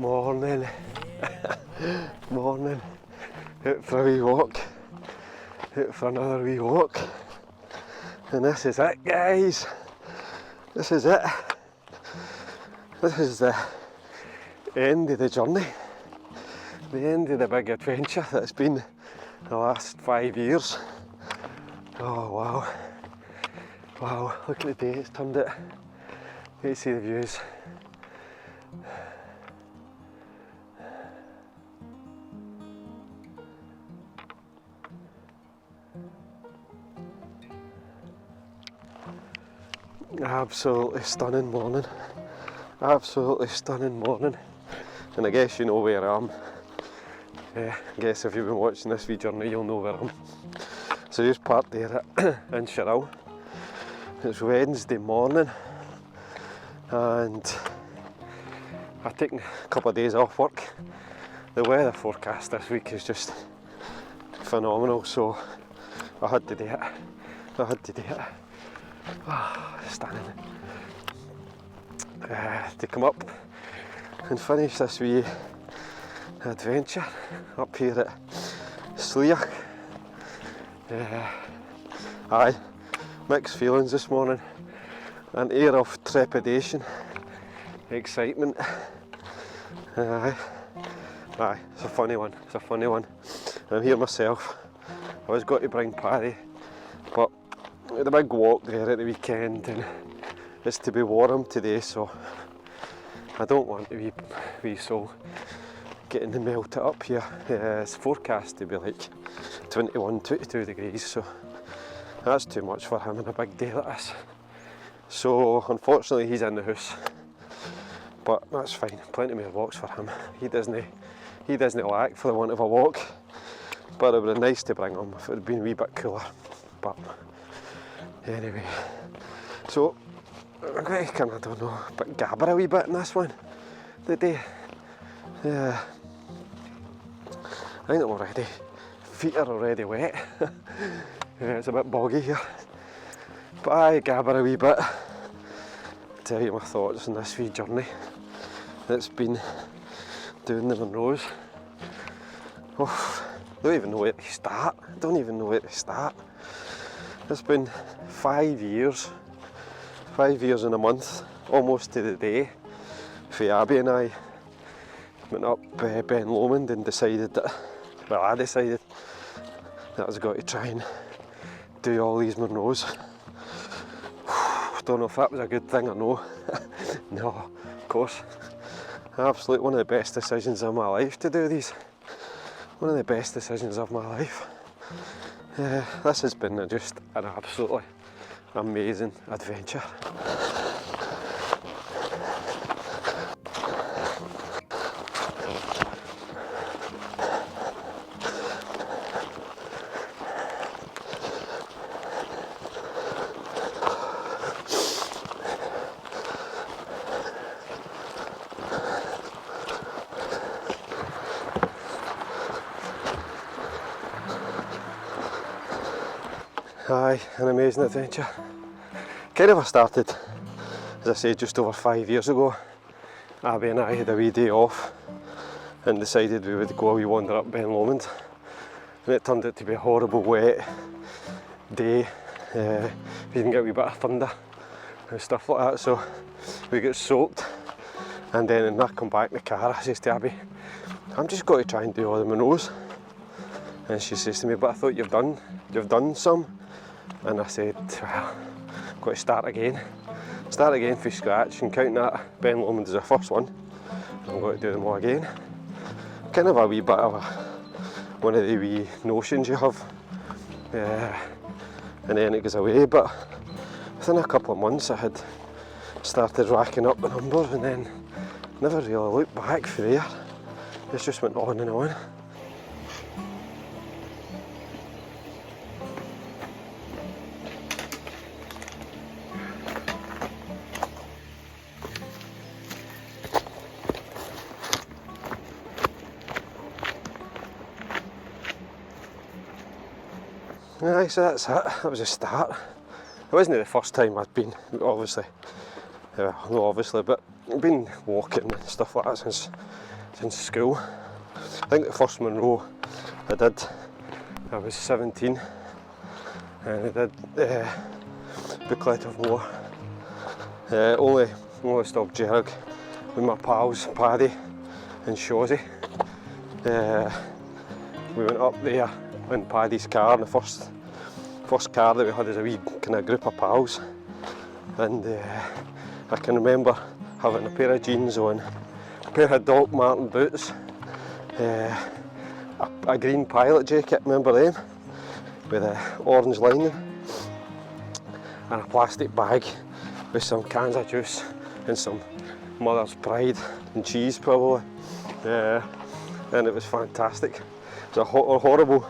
Morning. Morning. Out for a wee walk. Out for another wee walk. And this is it, guys. This is it. This is the end of the journey. The end of the big adventure that's been the last 5 years. Oh wow. Wow, look at the day it's turned out. You can see the views. Absolutely stunning morning. Absolutely stunning morning. And I guess you know where I am. I guess if you've been watching this wee journey you'll know where I am. So just parked there in Sherrill. It's Wednesday morning and I've taken a couple of days off work. The weather forecast this week is just phenomenal, so I had to do it. Stunning. To come up and finish this wee adventure up here at SLIOCH. Aye, mixed feelings this morning. An air of trepidation, excitement. Aye, it's a funny one. I'm here myself. I was going to bring Paddy, but the big walk there at the weekend and it's to be warm today, so I don't want the wee soul getting to melt it up here. It's forecast to be like 21, 22 degrees, so that's too much for him on a big day like this. So unfortunately he's in the house, but that's fine, plenty more walks for him. He doesn't lack for the want of a walk, but it would have been nice to bring him if it had been a wee bit cooler. But anyway, so I'm going to kind of, I don't know, but gabber a wee bit in this one today. I think I'm already, feet are already wet. It's a bit boggy here, but I gabber a wee bit. Tell you my thoughts on this wee journey that's been doing the Munros. Oh, I don't even know where to start. It's been 5 years. 5 years and a month, almost to the day, for Abby and I went up Ben Lomond and decided that, well, I decided that I was going to try and do all these Munros. Don't know if that was a good thing or no. No, of course. Absolutely one of the best decisions of my life to do these. One of the best decisions of my life. This has been just an absolutely amazing adventure. Aye, an amazing adventure. Kind of started, as I said, just over 5 years ago. Abby and I had a wee day off and decided we would go a wee wander up Ben Lomond. And it turned out to be a horrible wet day. We didn't get a wee bit of thunder and stuff like that, so we got soaked. And then when I come back in the car, I says to Abby, I'm just going to try and do all the Munros. And she says to me, but I thought you've done some. And I said, well, I've got to start again from scratch, and counting that Ben Lomond as the first one, I'm going to do them all again. Kind of a wee bit of one of the wee notions you have, and then it goes away, but within a couple of months I had started racking up the numbers and then never really looked back from there. It just went on and on. Aye, so that's it. That was a start. It wasn't the first time I'd been, obviously. No, obviously, but I've been walking and stuff like that since school. I think the first Munro I did, I was 17, and I did Compleat of War. Only stopped Jerg with my pals Paddy and Shawsy. We went up there in Paddy's car, and the first car that we had as a wee kind of group of pals, and I can remember having a pair of jeans on, a pair of Doc Marten boots, a green pilot jacket, remember them, with an orange lining, and a plastic bag with some cans of juice and some Mother's Pride and cheese probably, and it was fantastic. It was a horrible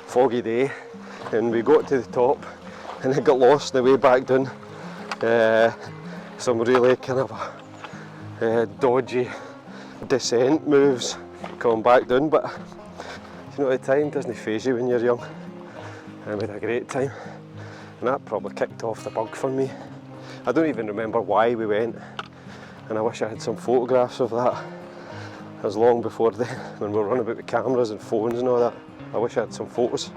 foggy day, and we got to the top and it got lost on the way back down. Some really kind of dodgy descent moves coming back down, but you know, at the time doesn't faze you when you're young, and we had a great time, and that probably kicked off the bug for me. I don't even remember why we went, and I wish I had some photographs of that. It was long before then, when we were running about with cameras and phones and all that. I wish I had some photos.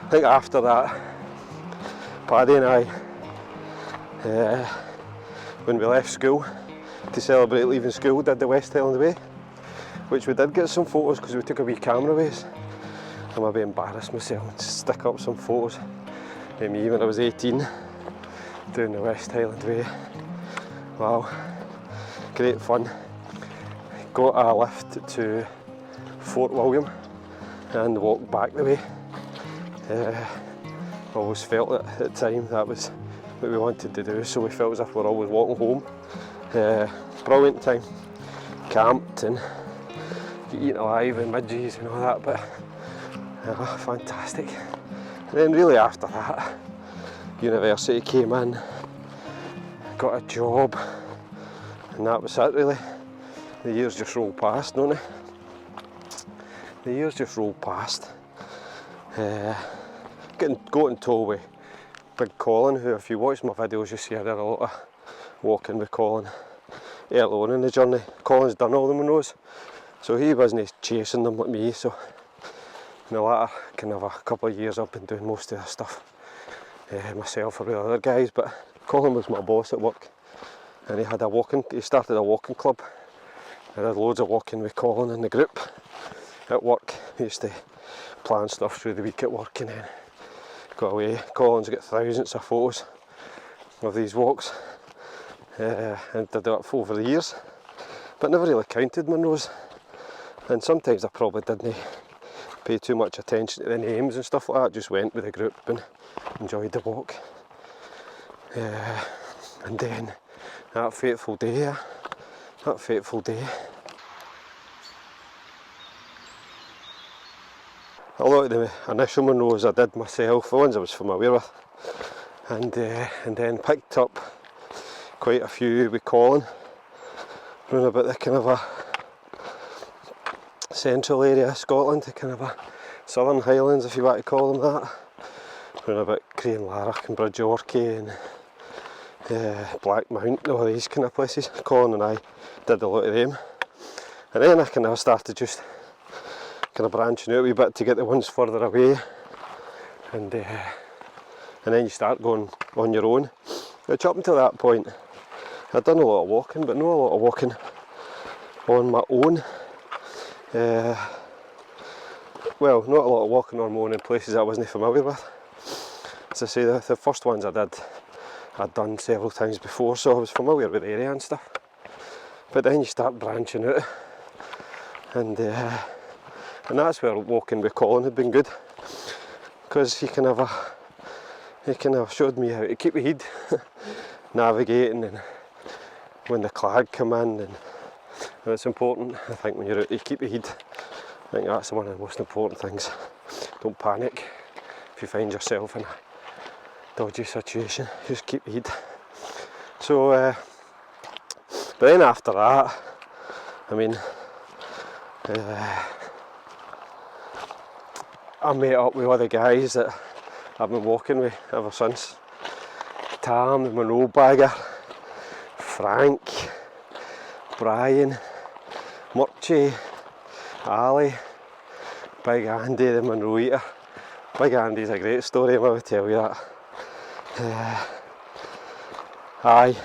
I think after that, Paddy and I, when we left school to celebrate leaving school, did the West Highland Way, which we did get some photos because we took a wee camera with us. I maybe embarrassed myself and stick up some photos of me when I was 18 doing the West Highland Way. Wow, great fun. Got a lift to Fort William and walked back the way. Always felt it at the time that was what we wanted to do, so we felt as if we were always walking home. Brilliant time. Camped and eaten alive and midges and all that, but fantastic. And then really after that, university came in, got a job, and that was it really. The years just roll past, don't they? The years just roll past. Got in tow with Big Colin, who, if you watch my videos, you see I did a lot of walking with Colin early on in the journey. Colin's done all the Munros, so he wasn't chasing them like me, so in the latter kind of a couple of years I've been doing most of the stuff myself or with other guys, but Colin was my boss at work, and he started a walking club. I did loads of walking with Colin in the group at work. We used to plan stuff through the week at work and then go away. Colin's got thousands of photos of these walks, and did it over the years, but never really counted Munros, and sometimes I probably didn't pay too much attention to the names and stuff like that, just went with the group and enjoyed the walk. And then that fateful day, a lot of the initial Munros I did myself, the ones I was familiar with, and then picked up quite a few with Colin, round about the kind of a central area of Scotland, the kind of a southern Highlands, if you want to call them that, round about Crianlarich and Bridgeorchy and Black Mount, all these kind of places. Colin and I did a lot of them, and then I kind of started just kind of branching out a wee bit to get the ones further away, and then you start going on your own, which up until that point I'd done a lot of walking, but not a lot of walking on my own. Well, not a lot of walking on my own in places I wasn't familiar with. As I say, the first ones I did, I'd done several times before, so I was familiar with the area and stuff. But then you start branching out, and that's where walking with Colin had been good, because he kind of showed me how to keep my head navigating, and when the clag come in, and it's important, I think, when you're out to keep your head. I think that's one of the most important things. Don't panic if you find yourself in a dodgy situation, just keep your head. So, but then after that, I mean, I met up with other guys that I've been walking with ever since. Tam, the Munro bagger, Frank, Brian, Murchie, Ali, Big Andy the Munro eater. Big Andy's a great story, I will tell you that. Aye,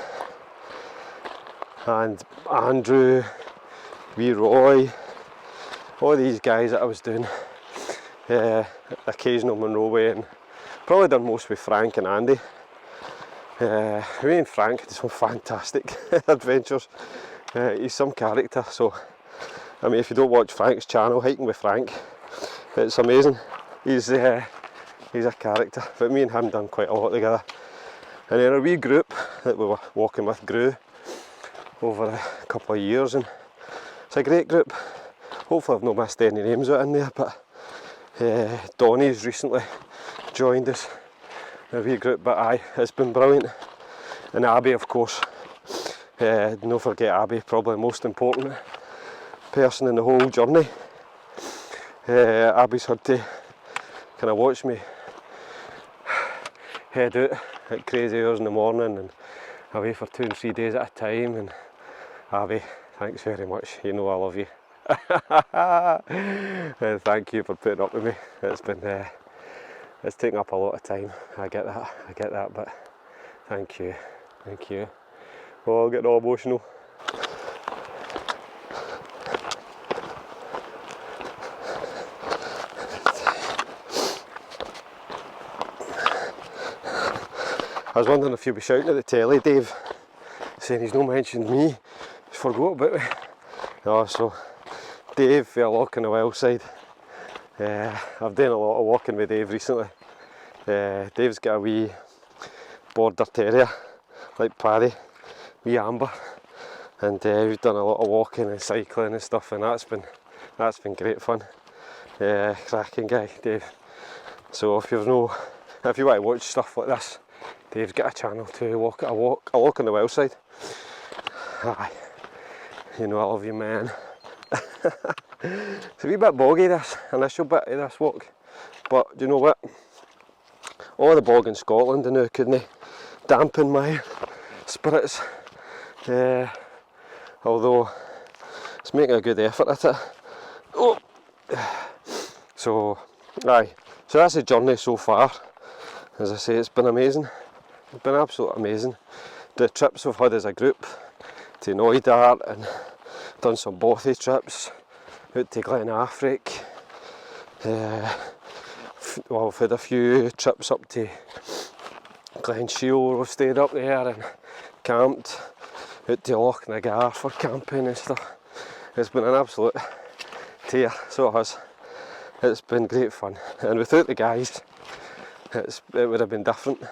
and Andrew, wee Roy, all these guys that I was doing occasional Munro with, and probably done most with Frank and Andy. Me and Frank did some fantastic adventures. He's some character, so I mean, if you don't watch Frank's channel, Hiking with Frank, it's amazing. He's a character, but me and him done quite a lot together. And then a wee group that we were walking with grew over a couple of years, and it's a great group. Hopefully I've not missed any names out in there, but Donnie's recently joined us, a wee group, but aye, it's been brilliant. And Abby, of course, don't forget Abby, probably the most important person in the whole journey. Abby's had to kind of watch me head out at crazy hours in the morning and away for 2 and 3 days at a time. And Abby, thanks very much, you know I love you. Thank you for putting up with me. It's been it's taken up a lot of time, I get that, but thank you. Oh, I'm getting all emotional. I was wondering if you'd be shouting at the telly, Dave, saying he's not mentioned me, he's forgot about me. No, so Dave for a walk on the wild side. I've done a lot of walking with Dave recently. Dave's got a wee border terrier like Paddy, wee Amber, and we've done a lot of walking and cycling and stuff, and that's been great fun. Cracking guy, Dave. So if you want to watch stuff like this, Dave's got a channel too. A walk on the wild side. Aye, you know I love you, man. It's a wee bit boggy, this initial bit of this walk, but do you know what? All the bog in Scotland and now couldn't dampen my spirits. Although it's making a good effort at it. Oh. So aye, so that's the journey so far. As I say, it's been amazing. It's been absolutely amazing. The trips we've had as a group to Knoydart, and done some bothy trips out to Glen Affric. Well, we've had a few trips up to Glen Shiel, we've stayed up there and camped, out to Loch Nagar for camping and stuff. It's been an absolute tear, so it has. It's been great fun, and without the guys, it would have been different.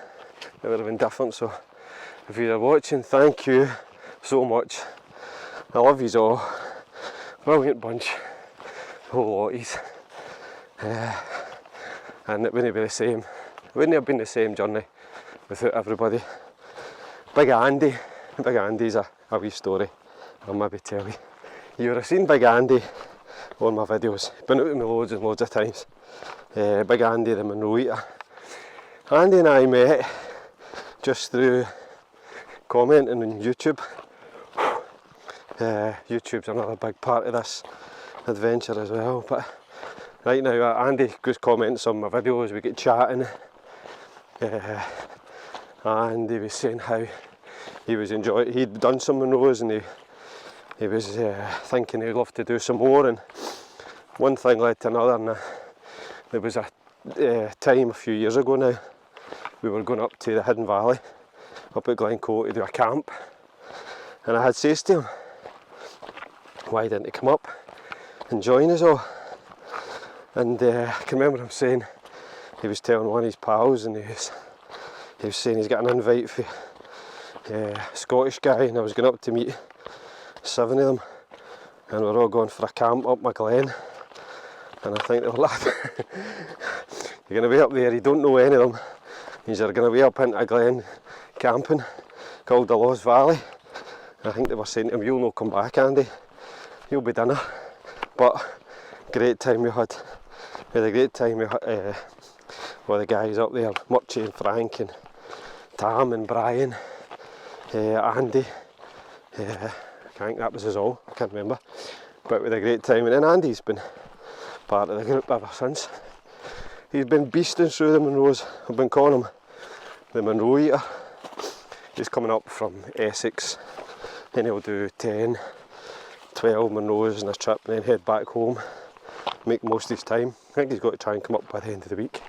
So if you're watching, thank you so much. I love yous all. Brilliant bunch, whole lotties. And it wouldn't be the same. It wouldn't have been the same journey without everybody. Big Andy's a wee story. I'll maybe tell you. You would have seen Big Andy on my videos. Been out with me loads and loads of times. Big Andy the Munro eater. Andy and I met just through commenting on YouTube. YouTube's another big part of this adventure as well. But right now, Andy goes comments on my videos, we get chatting. And he was saying how he was enjoying, he'd done some Munros and he was thinking he'd love to do some more, and one thing led to another, and there was a time a few years ago now, we were going up to the Hidden Valley, up at Glencoe to do a camp, and I had said to him, why didn't he come up and join us all? And I can remember him saying, he was telling one of his pals, and he was saying he's got an invite for a Scottish guy, and I was going up to meet 7 of them, and we're all going for a camp up my glen. And I think they were laughing. You're going to be up there, you don't know any of them. You're going to be up into a glen camping called the Lost Valley. I think they were saying to him, you'll not come back, Andy. You'll be dinner. But great time we had. We had a great time with the guys up there, Murchie and Frank and Tam and Brian, Andy, I think that was us all, I can't remember. But we had a great time, and then Andy's been part of the group ever since. He's been beasting through the Munros. I've been calling him the Munro Eater. He's coming up from Essex, and he'll do 10, 12 Munros in a trip and then head back home, make most of his time. I think he's got to try and come up by the end of the week.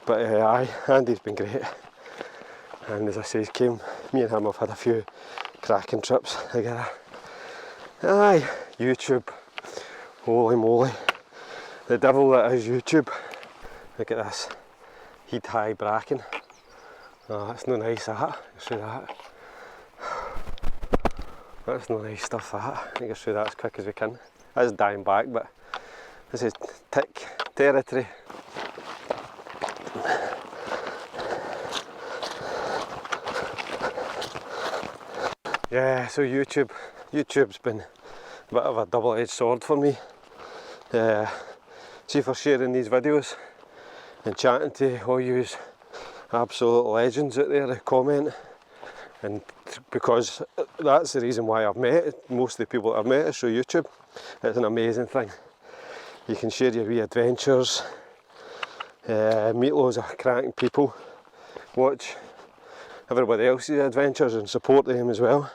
But aye, Andy's been great. And as I say, me and him have had a few cracking trips together. Aye, YouTube, holy moly, the devil that is YouTube. Look at this, heat high bracken. Oh, that's no nice, that. You see that? That's no nice stuff, that. I think I'll show that as quick as we can. That's dying back, but this is tick territory. Yeah, so YouTube's been a bit of a double-edged sword for me. See, for sharing these videos and chatting to all you absolute legends out there who comment, and because that's the reason why I've met most of the people that I've met is through YouTube. It's an amazing thing. You can share your wee adventures, meet loads of cracking people, watch everybody else's adventures and support them as well.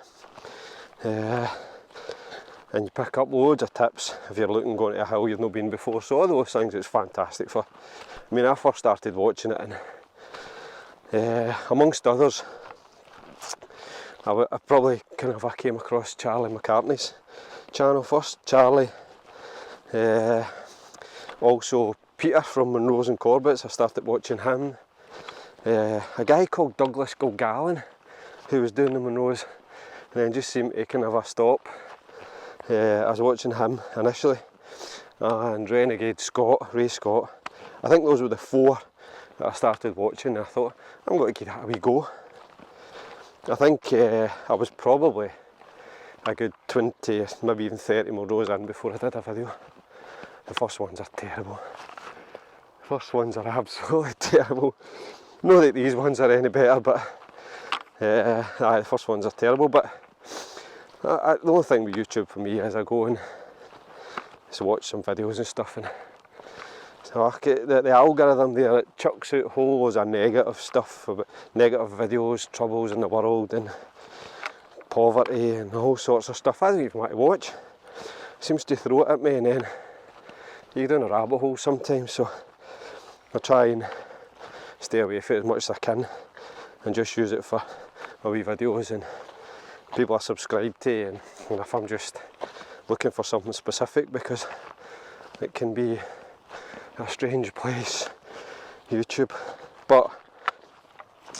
And you pick up loads of tips if you're looking going to a hill you've not been before. So all those things it's fantastic for. I mean, I first started watching it, and amongst others, I probably I came across Charlie McCartney's channel first. Charlie, also Peter from Munros and Corbett's, I started watching him. A guy called Douglas Gilgallen who was doing the Munros, and then just seemed to kind of a stop. I was watching him initially, and Renegade Scott, Ray Scott. I think those were the 4 that I started watching, and I thought, I'm going to give that a wee go. I think I was probably a good 20, maybe even 30 more rows in before I did a video. The first ones are terrible. The first ones are absolutely terrible. Not that these ones are any better, but the first ones are terrible. But the only thing with YouTube for me is I go and just watch some videos and stuff, and so the algorithm there, it chucks out whole loads of negative stuff, about negative videos, troubles in the world and poverty and all sorts of stuff I don't even want to watch. It seems to throw it at me, and then you get down a rabbit hole sometimes, so I try and stay away from it as much as I can and just use it for my wee videos and people I subscribe to, and if I'm just looking for something specific, because it can be a strange place, YouTube. But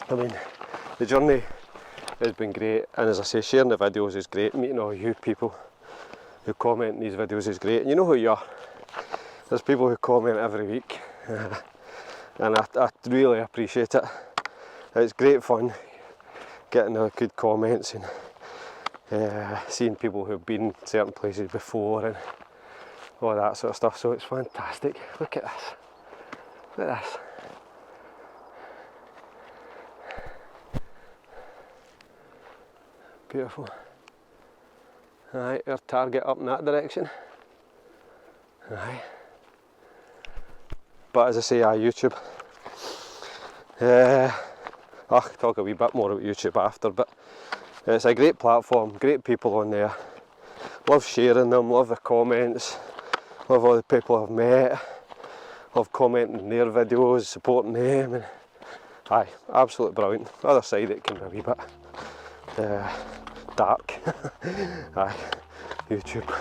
I mean, the journey has been great, and as I say, sharing the videos is great, meeting all you people who comment in these videos is great, and you know who you are. There's people who comment every week, and I really appreciate it. It's great fun getting good comments and seeing people who've been certain places before and all that sort of stuff, so it's fantastic. Look at this, look at this. Beautiful. Aye, our target up in that direction. Aye. But as I say, YouTube. I'll talk a wee bit more about YouTube after, but it's a great platform, great people on there. Love sharing them, love the comments, love all the people I've met, love commenting their videos, supporting them, and aye, absolutely brilliant. The other side it can be a wee bit dark. Aye, YouTube.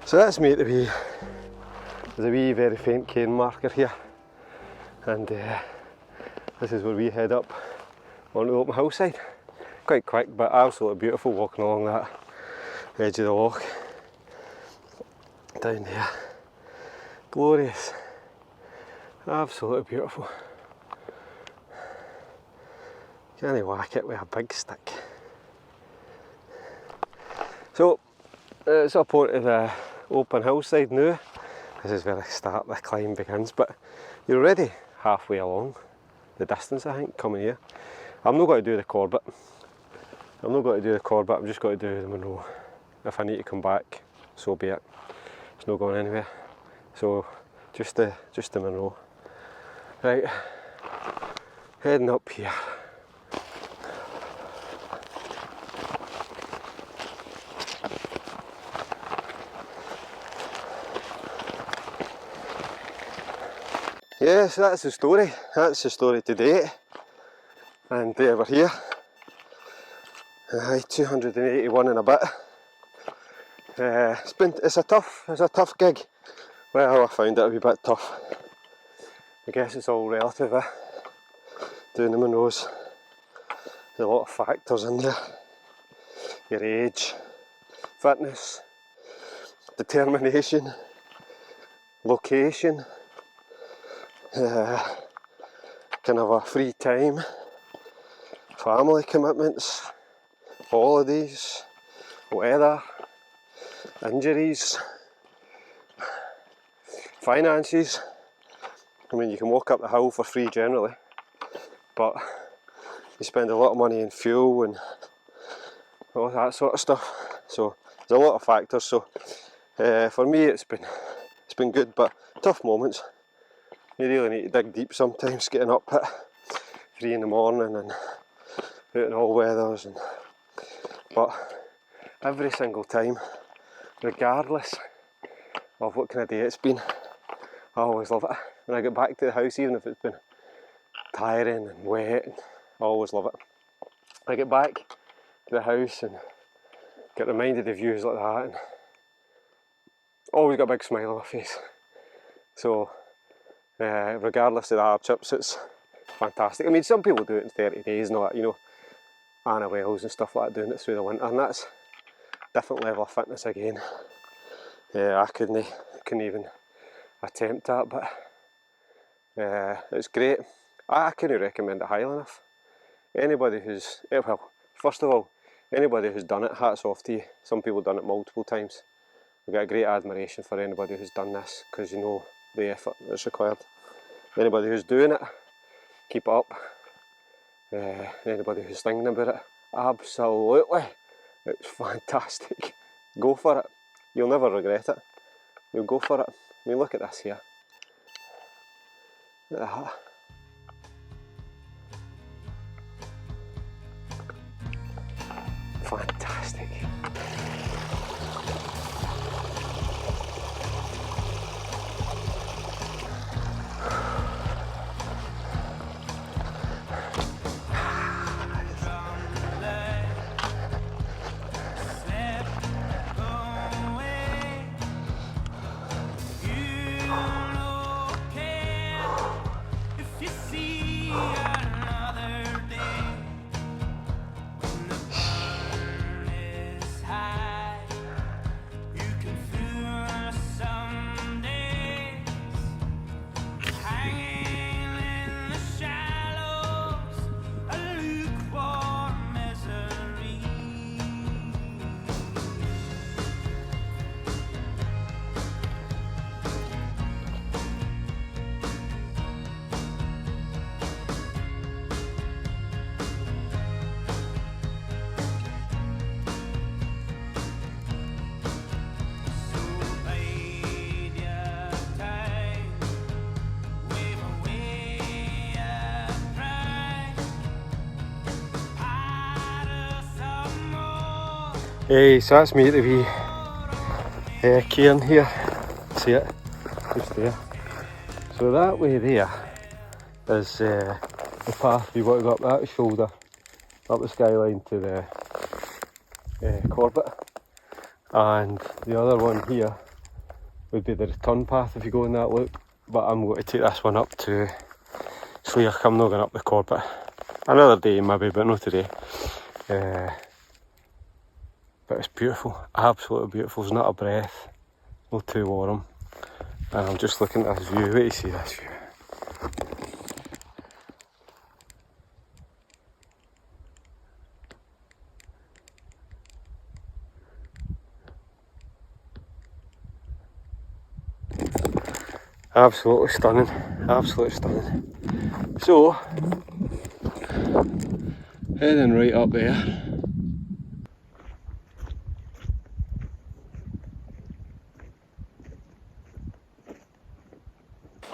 So that's me at the wee, there's a wee very faint cane marker here, and this is where we head up onto the open hillside. Quite quick but absolutely beautiful walking along that edge of the loch. Down there, glorious, absolutely beautiful. Can't whack it with a big stick. So it's up onto the open hillside now. This is where the start of the climb begins, but you're already halfway along the distance, I think, coming here. I'm not going to do the Compleat. I'm just going to do the Munro. If I need to come back, so be it. It's not going anywhere. So just the Munro. Right, heading up here. Yes, that's the story. That's the story today. And we're here. 281 and a bit. It's a tough gig. Well, I found it a wee bit tough. I guess it's all relative, doing the Munros. There's a lot of factors in there. Your age, fitness, determination, location, kind of a free time, family commitments, holidays, weather, injuries, finances. I mean, you can walk up the hill for free generally, but you spend a lot of money in fuel and all that sort of stuff. So there's a lot of factors. So for me, it's been good, but tough moments. You really need to dig deep sometimes, getting up at 3 in the morning and out in all weathers. But every single time, regardless of what kind of day it's been, I always love it. When I get back to the house, even if it's been tiring and wet, I always love it. I get back to the house and get reminded of views like that, and always got a big smile on my face. So regardless of the hardships, it's fantastic. I mean, some people do it in 30 days and all that, you know, Anna Wells and stuff like that, doing it through the winter, and that's a different level of fitness again. I couldn't even attempt that, but it's great. I couldn't recommend it highly enough. Anybody who's, well, first of all, anybody who's done it, hats off to you. Some people have done it multiple times. I've got a great admiration for anybody who's done this, because you know the effort that's required. Anybody who's doing it, keep it up. Anybody who's thinking about it, absolutely, it's fantastic. Go for it. You'll never regret it. You'll go for it. I mean, look at this here. Look at that. Fantastic. Hey, so that's me at the wee cairn here. See it? Just there. So that way there is the path we want to go up that shoulder, up the skyline to the Compleat. And the other one here would be the return path if you go in that loop, but I'm going to take this one up to SLIOCH. I'm not going up the Compleat. Another day maybe, but not today. But it's beautiful, absolutely beautiful. There's not a breath, not too warm, and I'm just looking at this view. Wait to see this view. Absolutely stunning, absolutely stunning. So, heading right up there.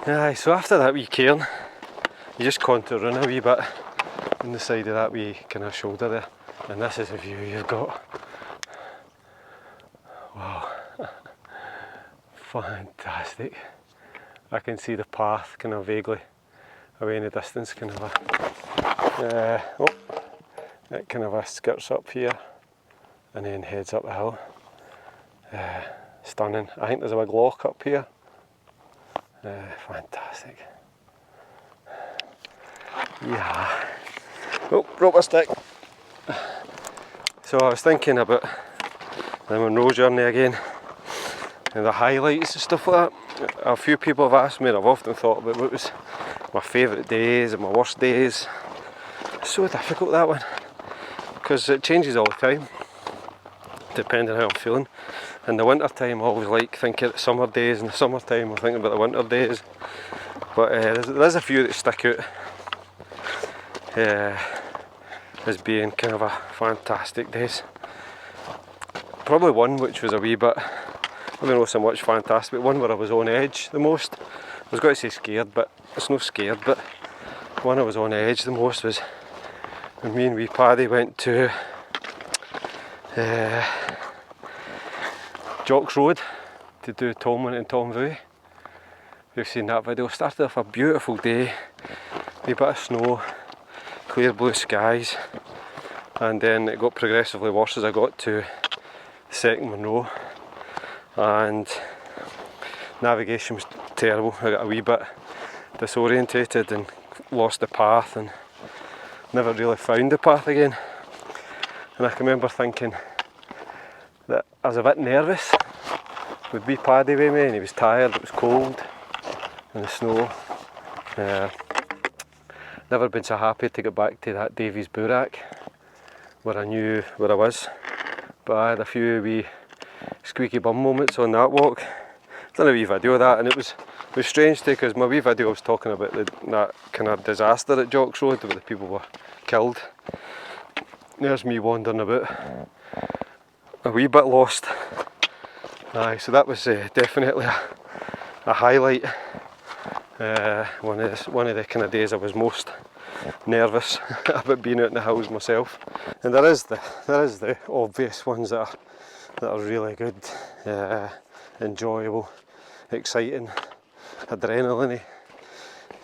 Aye, so after that wee cairn, you just contour in a wee bit on the side of that wee kind of shoulder there, and this is the view you've got. Wow, fantastic. I can see the path kind of vaguely away in the distance, kind of it kind of skirts up here and then heads up the hill. Stunning. I think there's a big lock up here. Fantastic. Yeah. Oh, broke my stick. So I was thinking about the Munro journey again and the highlights and stuff like that. A few people have asked me, and I've often thought about what was my favourite days and my worst days. It's so difficult, that one, because it changes all the time depending on how I'm feeling. In the winter time I always like thinking of summer days, in the summertime I'm thinking about the winter days. But there's a few that stick out as being kind of a fantastic days. Probably one which was a wee bit, I don't know so much fantastic, but one where I was on edge the most. I was going to say scared, but it's not scared, but one I was on edge the most was when me and wee Paddy went to Jock's Road to do Tomlin and Tomvue. You've seen that video. Started off a beautiful day, a bit of snow, clear blue skies, and then it got progressively worse as I got to the second Munro, and navigation was terrible. I got a wee bit disorientated and lost the path and never really found the path again. And I can remember thinking that I was a bit nervous with wee Paddy with me, and he was tired, it was cold in the snow. Never been so happy to get back to that Davies Burack where I knew where I was, but I had a few wee squeaky bum moments on that walk. I've done a wee video of that, and it was strange too, because my wee video was talking about that kind of disaster at Jock's Road where the people were killed. There's me wandering about, a wee bit lost. Aye, so that was definitely a highlight. One of the kind of days I was most nervous about being out in the hills myself. And there is the obvious ones that are really good, enjoyable, exciting, adrenaline-y.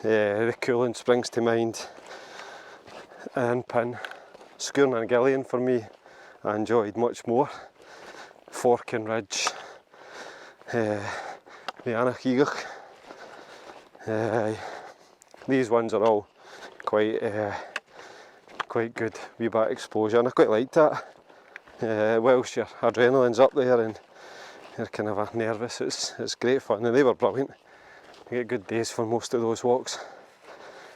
The Cooling springs to mind, and Pin. Scourn and Gillian for me I enjoyed much more. Forkin Ridge, the Anachigach. These ones are all quite good, wee bit of exposure, and I quite liked that. Whilst your adrenaline's up there and you're kind of nervous, it's great fun, and they were brilliant. You get good days for most of those walks.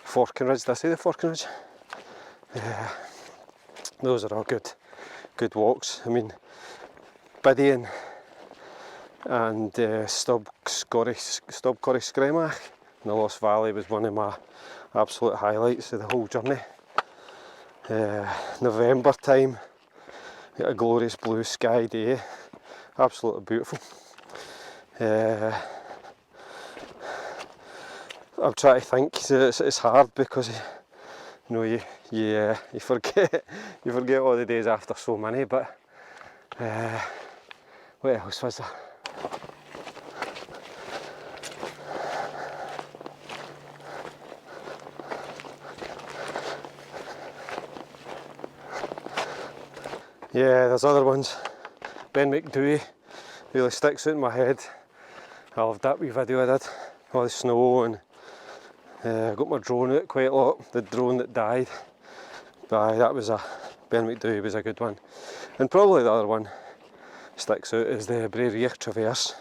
Forkin Ridge, did I say the Forkin Ridge? Those are all good walks. I mean, Biddy and Stub Corrie Scremach in the Lost Valley was one of my absolute highlights of the whole journey. November time, a glorious blue sky day, absolutely beautiful. I'm trying to think, it's hard because you know you forget all the days after so many, but what else was there? Yeah, there's other ones. Ben McDewey really sticks out in my head. I loved that wee video I did, all the snow, and I got my drone out quite a lot, the drone that died. But aye, that was Ben McDowell was a good one. And probably the other one sticks out is the Bray Traverse.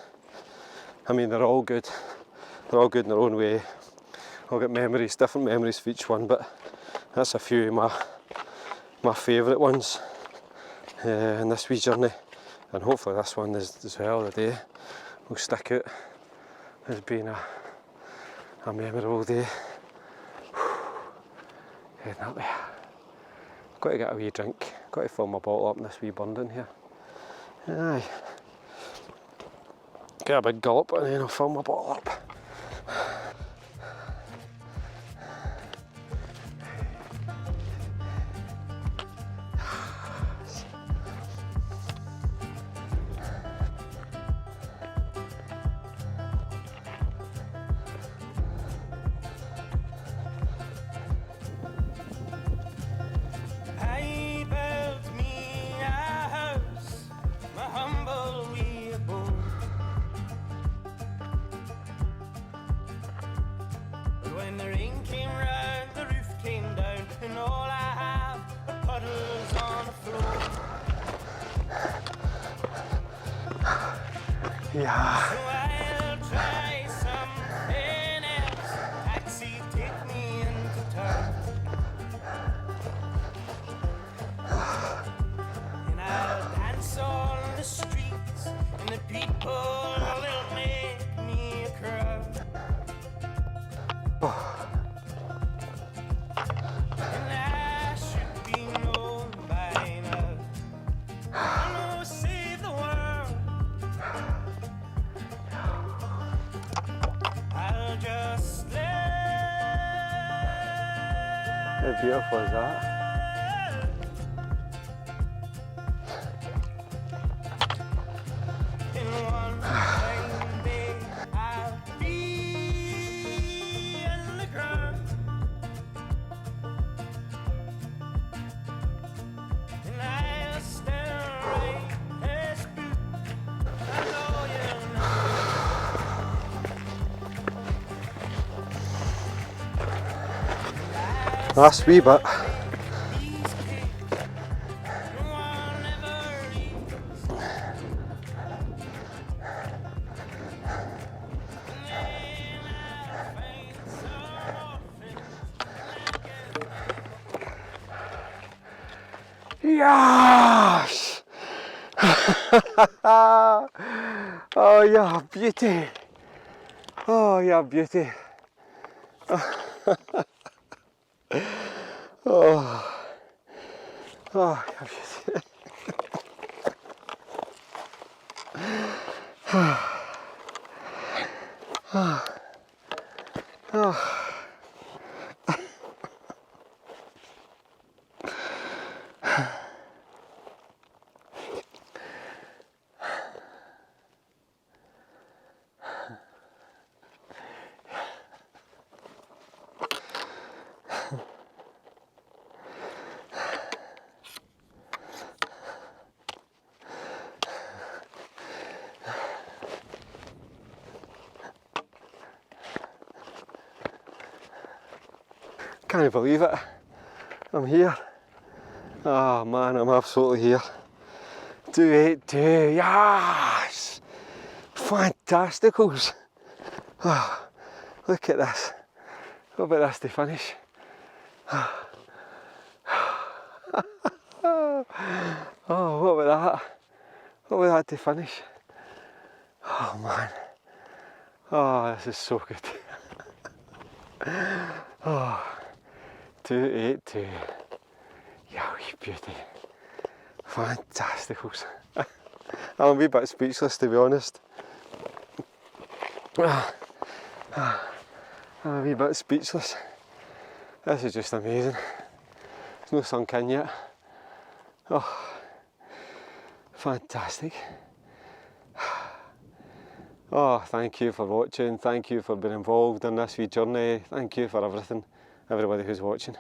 I mean, they're all good in their own way. I'll get memories, different memories for each one, but that's a few of my favourite ones in this wee journey. And hopefully this one is as well, the day will stick out as being a memorable day. Heading up there. Got to get a wee drink, got to fill my bottle up in this wee bund in here. Aye. Get a big gulp and then I'll fill my bottle up. When the rain came round, the roof came down, and all I have are puddles on the floor. Yeah. So I'll try something else. Taxi, take me into town. And I'll dance on the streets, and the people will make me a crowd. And I should be known by now. I know save the world. I'll just let. How beautiful is that? In one fine day, I'll be in the ground. And I'll stand right as boot. I know you know. Last wee bit. These cakes, no one ever eats. And then I'll find some orphans Yes! Oh, yeah, beauty. Oh, yeah, beauty. Oh, oh, yeah, beauty. Oh. Can't believe it. I'm here. Oh man, I'm absolutely here. 282, yes! Fantasticals! Oh, look at this. What about this to finish? Oh, what about that? What about that to finish? Oh man. Oh, this is so good. Oh, 282. Yeah, wee beauty. Fantasticals. I'm a wee bit speechless, to be honest. I'm a wee bit speechless. This is just amazing. It's not sunk in yet. Oh, fantastic. Oh, thank you for watching. Thank you for being involved in this wee journey. Thank you for everything, everybody who's watching.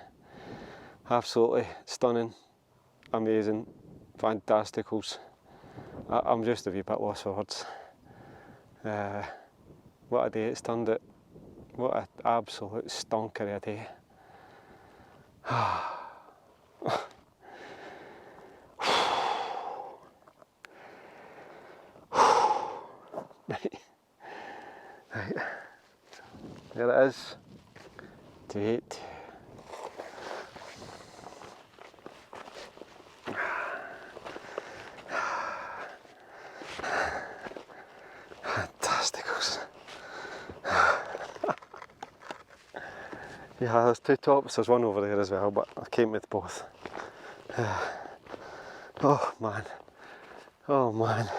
Absolutely stunning, amazing, fantasticals. I'm just a wee bit lost for words. what a day it's turned out. What an absolute stonker of a day. Right. There it is. 282. Fantasticals. Yeah, there's two tops, there's one over there as well, but I came with both. Oh man. Oh man.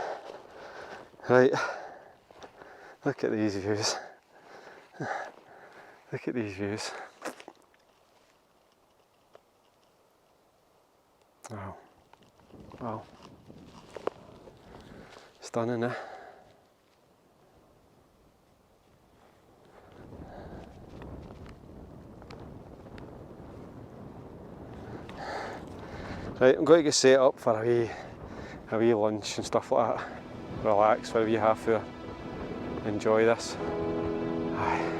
Right. Look at these views. Look at these views. Wow. Wow. Stunning, eh? Right, I'm going to get set up for a wee lunch and stuff like that. Relax for a wee half hour. Enjoy this. Aye.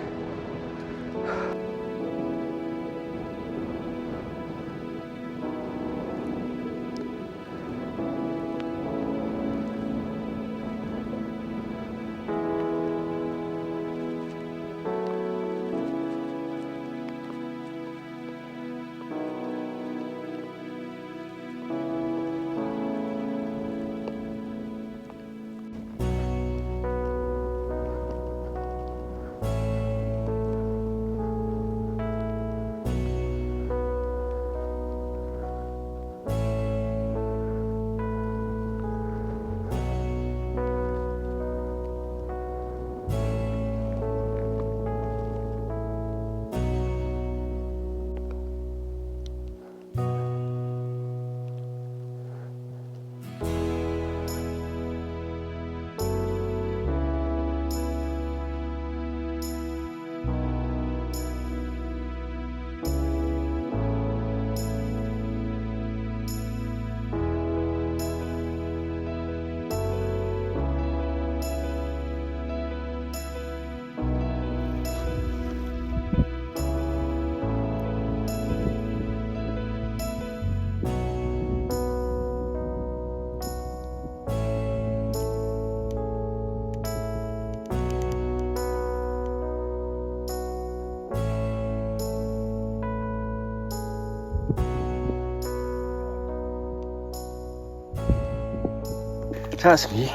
That's me.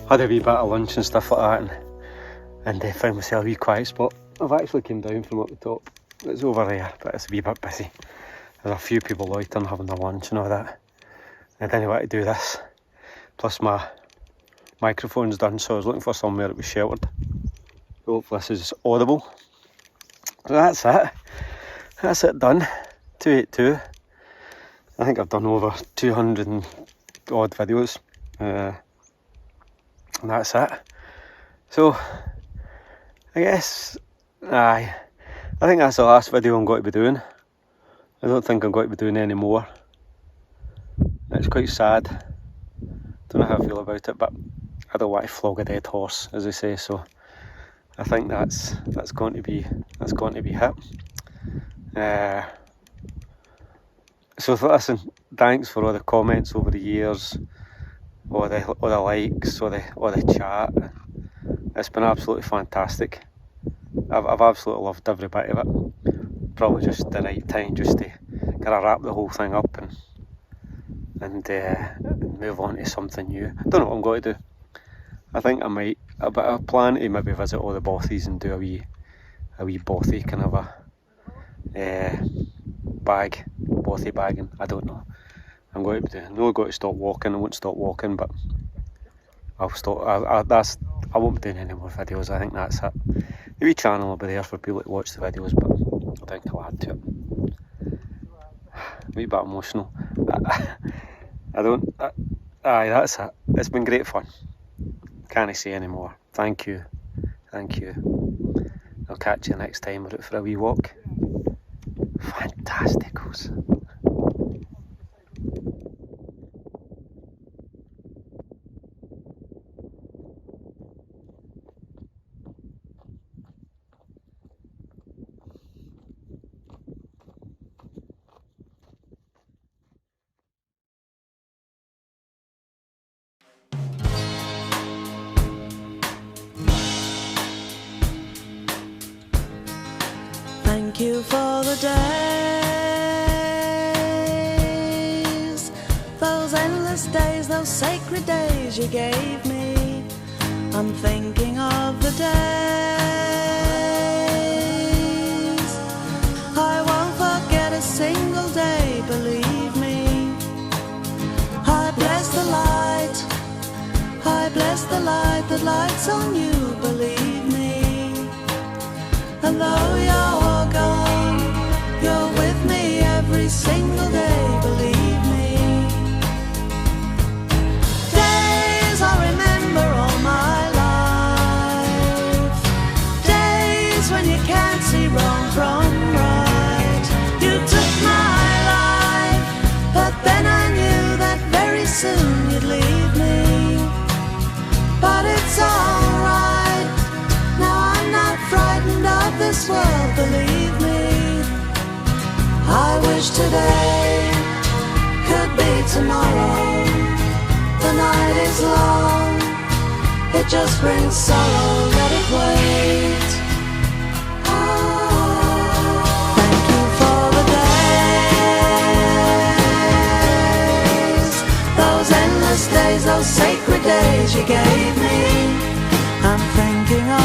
Had a wee bit of lunch and stuff like that, and found myself a wee quiet spot. I've actually come down from up the top. It's over there, but it's a wee bit busy. There's a few people loitering, having their lunch and all that. I didn't want to do this. Plus my microphone's done, so I was looking for somewhere that was sheltered. Hopefully this is audible. So that's it. That's it done. 282. I think I've done over 200 and odd videos. And that's it. So I guess I think that's the last video I'm going to be doing. I don't think I'm going to be doing any more. It's quite sad. Don't know how I feel about it, but I don't want to flog a dead horse, as they say. So I think that's going to be it. So listen, thanks for all the comments over the years, all the likes, all the chat. It's been absolutely fantastic. I've absolutely loved every bit of it. Probably just the right time just to kind of wrap the whole thing up and move on to something new. I don't know what I'm going to do. I think I might, but I plan to maybe visit all the bothies and do a wee bothy kind of a bothy bagging. I don't know. I'm going to stop walking. I won't stop walking, but I'll stop. I won't be doing any more videos. I think that's it. The wee channel will be there for people to watch the videos, but I think I'll add to it. A wee bit emotional. Aye, that's it. It's been great fun. Can't say any more. Thank you. I'll catch you next time. We're out for a wee walk. Fantasticals. Thank you for the days, those endless days, those sacred days you gave me. I'm thinking of the days I won't forget a single day, believe me. I bless the light, I bless the light that lights on you, believe me. And though you're gone, you're with me every single day, believe me. Days I remember all my life, days when you can't see wrong from right. You took my life, but then I knew that very soon you'd leave me. But it's alright, now I'm not frightened of this world, believe me. I wish today could be tomorrow. The night is long, it just brings sorrow, let it wait. Thank you for the days, those endless days, those sacred days you gave me. I'm thinking of